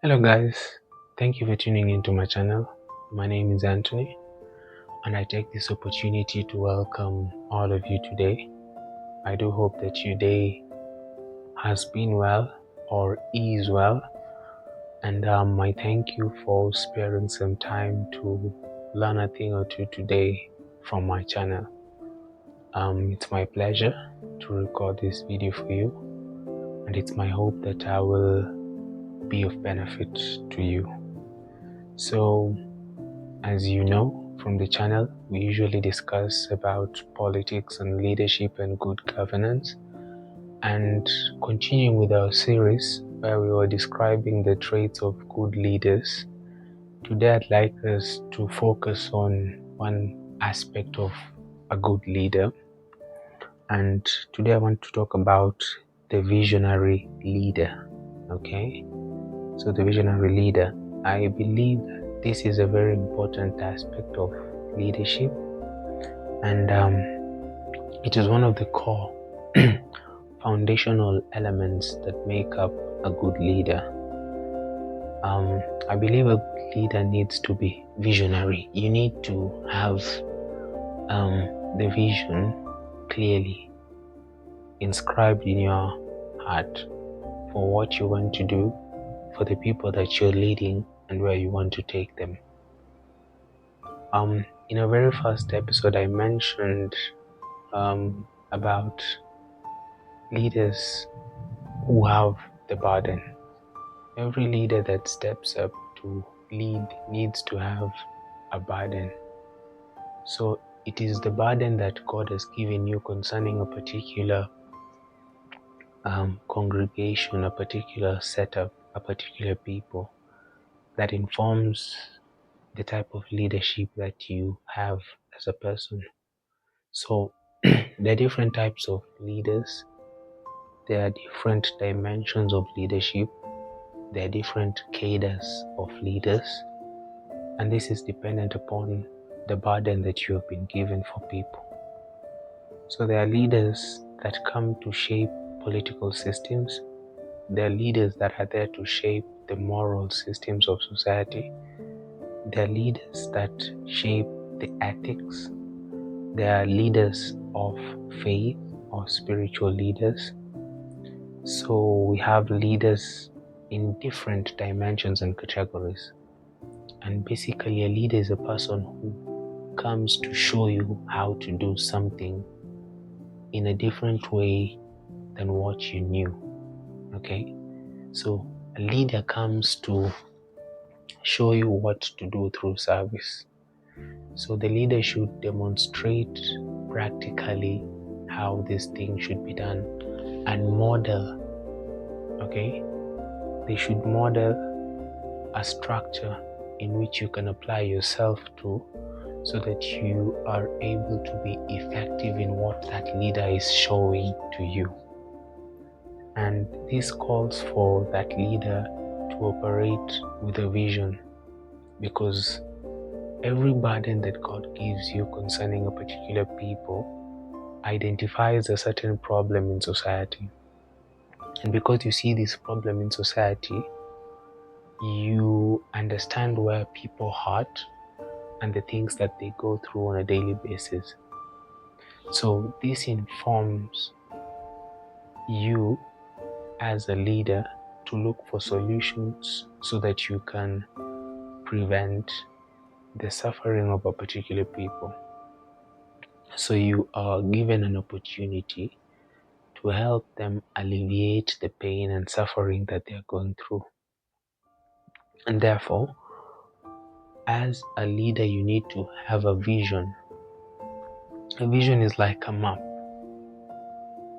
Hello guys, thank you for tuning into my channel. My name is Anthony and I take this opportunity to welcome all of you today. I do hope that your day has been well or is well, and I thank you for sparing some time to learn a thing or two today from my channel. It's my pleasure to record this video for you, and it's my hope that I will be of benefit to you. So, as you know from the channel, we usually discuss about politics and leadership and good governance. And continuing with our series where we were describing the traits of good leaders, today I'd like us to focus on one aspect of a good leader. And today I want to talk about the visionary leader. Okay? So the visionary leader, I believe this is a very important aspect of leadership, and it is one of the core foundational elements that make up a good leader. I believe a good leader needs to be visionary. You need to have the vision clearly inscribed in your heart for what you want to do, for the people that you're leading, and where you want to take them. In a very first episode, I mentioned about leaders who have the burden. Every leader that steps up to lead needs to have a burden. So it is the burden that God has given you concerning a particular congregation, a particular setup, a particular people, that informs the type of leadership that you have as a person. So there are different types of leaders. There are different dimensions of leadership. There are different cadres of leaders. And this is dependent upon the burden that you have been given for people. So there are leaders that come to shape political systems. There are leaders that are there to shape the moral systems of society. There are leaders that shape the ethics. There are leaders of faith or spiritual leaders. So we have leaders in different dimensions and categories. And basically a leader is a person who comes to show you how to do something in a different way than what you knew. Okay? So a leader comes to show you what to do through service. So the leader should demonstrate practically how this thing should be done and model. Okay? They should model a structure in which you can apply yourself to, so that you are able to be effective in what that leader is showing to you. And this calls for that leader to operate with a vision, because every burden that God gives you concerning a particular people identifies a certain problem in society. And because you see this problem in society, you understand where people hurt and the things that they go through on a daily basis. So this informs you as a leader to look for solutions so that you can prevent the suffering of a particular people. So you are given an opportunity to help them alleviate the pain and suffering that they are going through. And therefore, as a leader, you need to have a vision. A vision is like a map.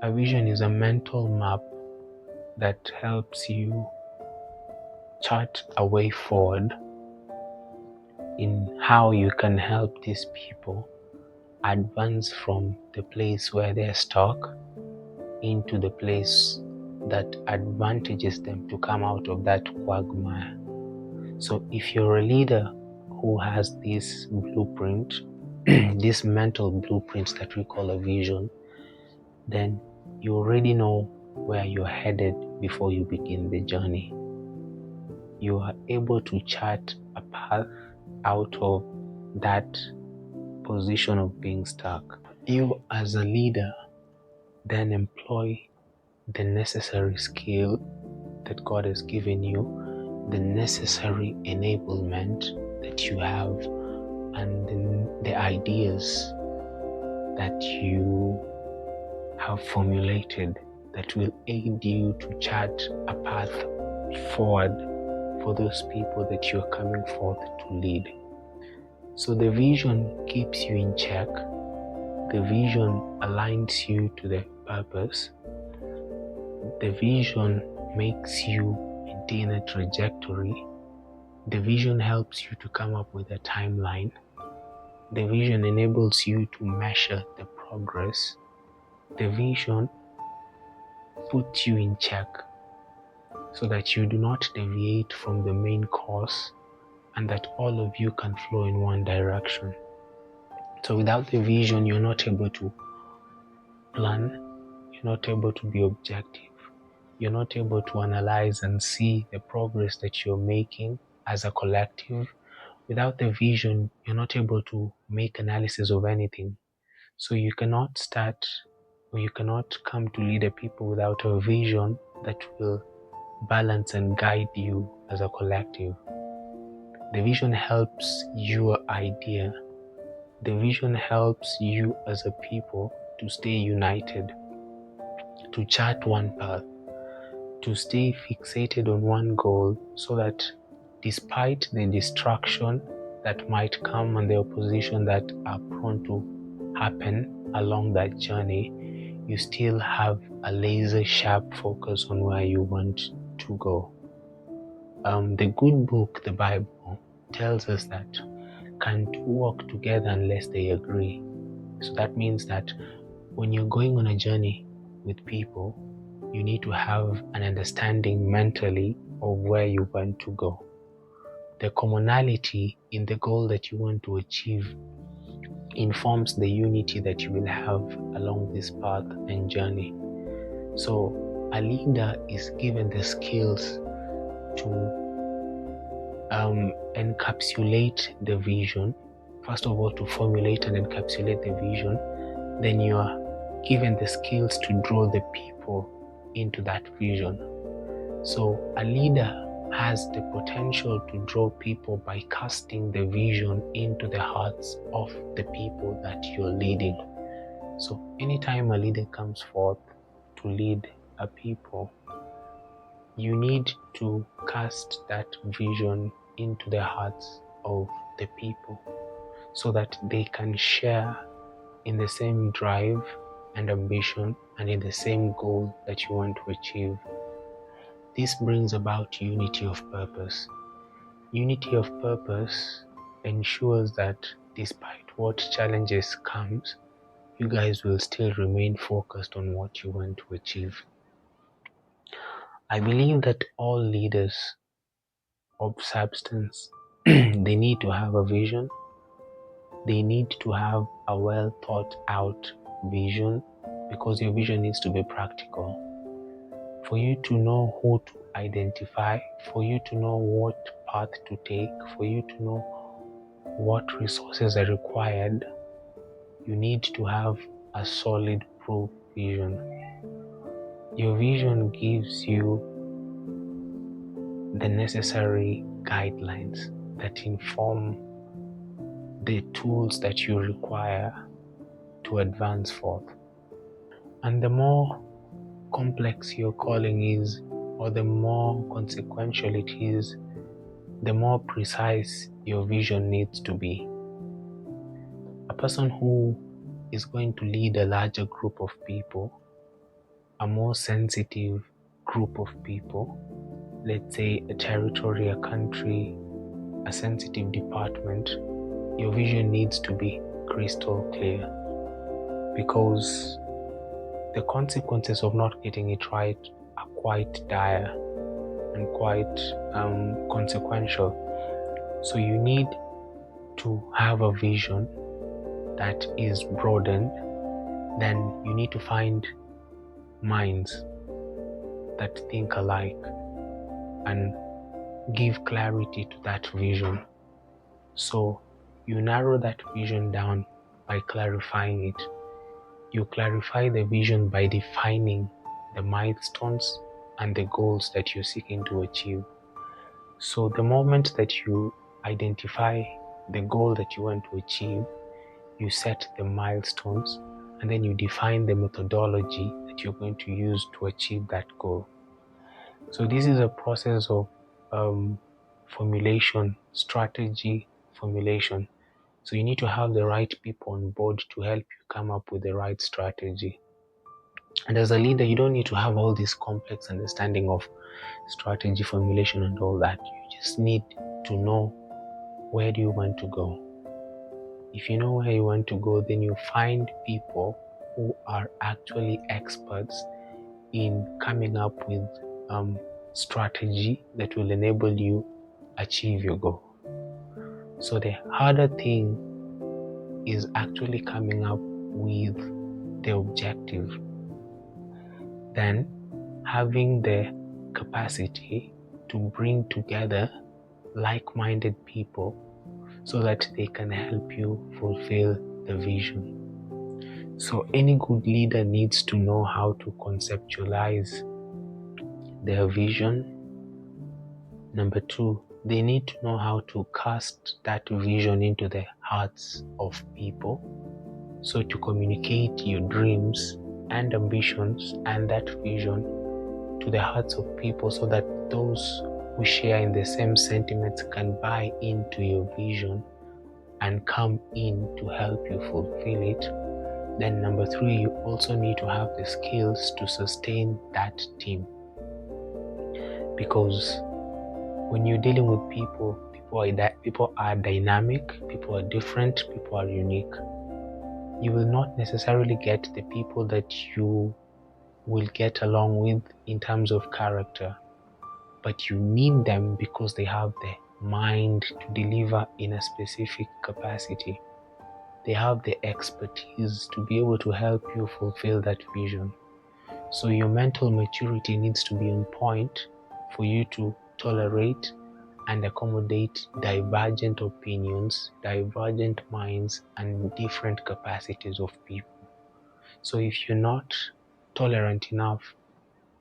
A vision is a mental map that helps you chart a way forward in how you can help these people advance from the place where they're stuck into the place that advantages them to come out of that quagmire. So if you're a leader who has this blueprint, this mental blueprint that we call a vision, then you already know where you're headed before you begin the journey. you are able to chart a path out of that position of being stuck. You as a leader then employ the necessary skill that God has given you, the necessary enablement that you have, and the ideas that you have formulated that will aid you to chart a path forward for those people that you're coming forth to lead. So the vision keeps you in check. The vision aligns you to the purpose. The vision makes you maintain a trajectory. The vision helps you to come up with a timeline. The vision enables you to measure the progress. The vision puts you in check so that you do not deviate from the main course and that all of you can flow in one direction. So without the vision, you're not able to plan, you're not able to be objective, you're not able to analyze and see the progress that you're making as a collective. Without the vision, you're not able to make analysis of anything. So you cannot start or you cannot come to lead a people without a vision that will balance and guide you as a collective. The vision helps your idea. The vision helps you as a people to stay united, to chart one path, to stay fixated on one goal, so that despite the distraction that might come and the opposition that are prone to happen along that journey, you still have a laser sharp focus on where you want to go. The good book, the Bible, tells us that can two walk together unless they agree. So that means that when you're going on a journey with people, you need to have an understanding mentally of where you want to go. The commonality in the goal that you want to achieve informs the unity that you will have along this path and journey. So a leader is given the skills to encapsulate the vision. First of all, to formulate and encapsulate the vision. Then you are given the skills to draw the people into that vision. So a leader has the potential to draw people by casting the vision into the hearts of the people that you're leading. So anytime a leader comes forth to lead a people, you need to cast that vision into the hearts of the people so that they can share in the same drive and ambition and in the same goal that you want to achieve. This brings about unity of purpose. Unity of purpose ensures that despite what challenges comes, you guys will still remain focused on what you want to achieve. I believe that all leaders of substance, they need to have a vision. They need to have a well thought out vision, because your vision needs to be practical. For you to know who to identify, for you to know what path to take, for you to know what resources are required, you need to have a solid proof vision. Your vision gives you the necessary guidelines that inform the tools that you require to advance forth. And the more complex your calling is, or the more consequential it is, the more precise your vision needs to be. A person who is going to lead a larger group of people, a more sensitive group of people, let's say a territory, a country, a sensitive department, your vision needs to be crystal clear, because the consequences of not getting it right are quite dire and quite consequential. So you need to have a vision that is broadened. Then you need to find minds that think alike and give clarity to that vision. So you narrow that vision down by clarifying it. You clarify the vision by defining the milestones and the goals that you're seeking to achieve. So the moment that you identify the goal that you want to achieve, you set the milestones, and then you define the methodology that you're going to use to achieve that goal. So this is a process of formulation, strategy formulation. So you need to have the right people on board to help you come up with the right strategy. And as a leader, you don't need to have all this complex understanding of strategy formulation and all that. You just need to know, where do you want to go? If you know where you want to go, then you find people who are actually experts in coming up with strategy that will enable you achieve your goal. So the harder thing is actually coming up with the objective, then having the capacity to bring together like-minded people so that they can help you fulfill the vision. So any good leader needs to know how to conceptualize their vision. Number two, they need to know how to cast that vision into the hearts of people. So to communicate your dreams and ambitions and that vision to the hearts of people so that those who share in the same sentiments can buy into your vision and come in to help you fulfill it. Then number three, you also need to have the skills to sustain that team. Because when you're dealing with people are dynamic, people are different, people are unique. You will not necessarily get the people that you will get along with in terms of character, but you need them because they have the mind to deliver in a specific capacity. They have the expertise to be able to help you fulfill that vision. So your mental maturity needs to be on point for you to tolerate and accommodate divergent opinions, divergent minds, and different capacities of people. So if you're not tolerant enough,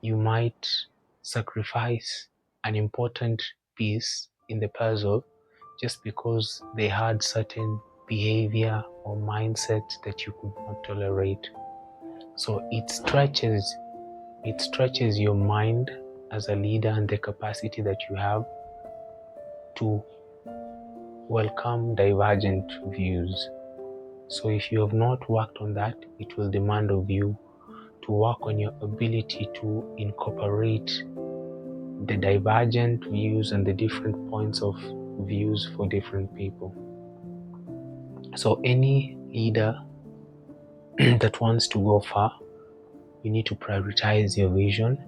you might sacrifice an important piece in the puzzle just because they had certain behavior or mindset that you could not tolerate. So it stretches your mind as a leader and the capacity that you have to welcome divergent views. So if you have not worked on that, it will demand of you to work on your ability to incorporate the divergent views and the different points of views for different people. So any leader that wants to go far, you need to prioritize your vision.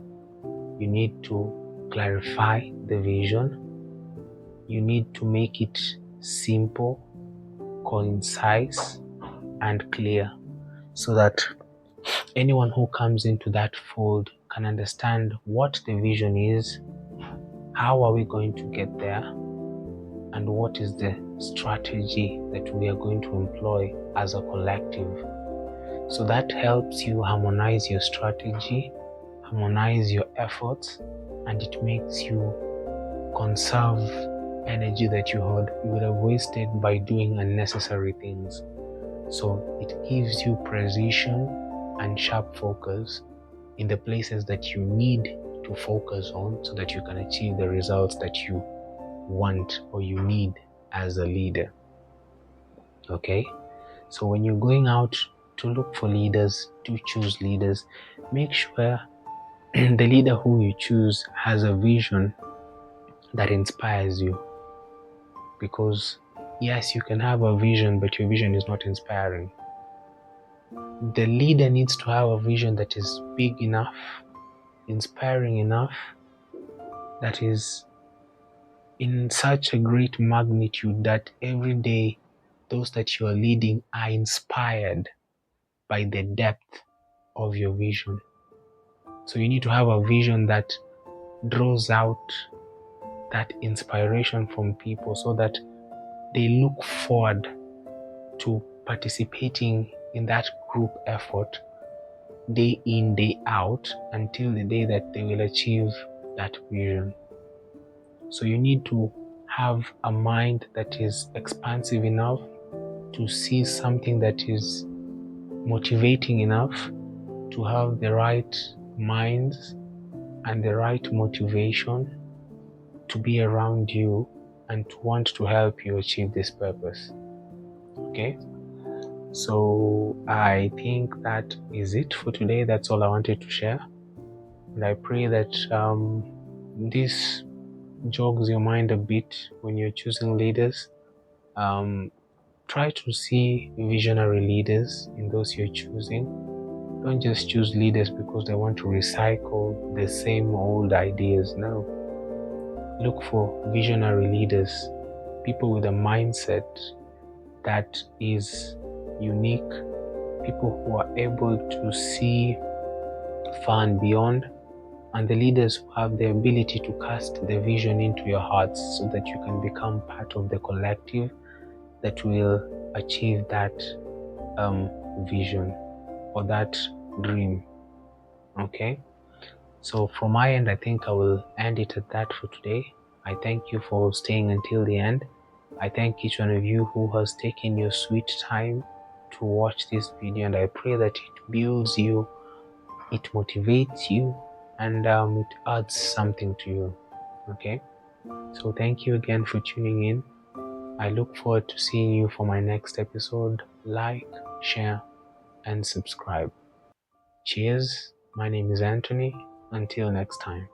You need to clarify the vision. You need to make it simple, concise, and clear so that anyone who comes into that fold can understand what the vision is, how are we going to get there, and what is the strategy that we are going to employ as a collective. So that helps you harmonize your strategy, harmonize your efforts, and it makes you conserve energy that you would have wasted by doing unnecessary things. So it gives you precision and sharp focus in the places that you need to focus on so that you can achieve the results that you want or you need as a leader. Okay? So when you're going out to look for leaders, to choose leaders, make sure the leader who you choose has a vision that inspires you. Because yes, you can have a vision, but your vision is not inspiring. The leader needs to have a vision that is big enough, inspiring enough, that is in such a great magnitude that every day those that you are leading are inspired by the depth of your vision. So you need to have a vision that draws out that inspiration from people so that they look forward to participating in that group effort day in, day out until the day that they will achieve that vision. So you need to have a mind that is expansive enough to see something that is motivating enough, to have the right minds and the right motivation to be around you and to want to help you achieve this purpose. Okay? So I think that is it for today. That's all I wanted to share. And I pray that this jogs your mind a bit when you're choosing leaders. Try to see visionary leaders in those you're choosing. Don't just choose leaders because they want to recycle the same old ideas. No. Look for visionary leaders, people with a mindset that is unique, people who are able to see far and beyond, and the leaders who have the ability to cast the vision into your hearts so that you can become part of the collective that will achieve that vision or that dream. Okay? So from my end, I think I will end it at that for today. I thank you for staying until the end. I thank each one of you who has taken your sweet time to watch this video, and I pray that it builds you, it motivates you, and it adds something to you. Okay? So thank you again for tuning in. I look forward to seeing you for my next episode. Like, share, and subscribe. Cheers. My name is Anthony. Until next time.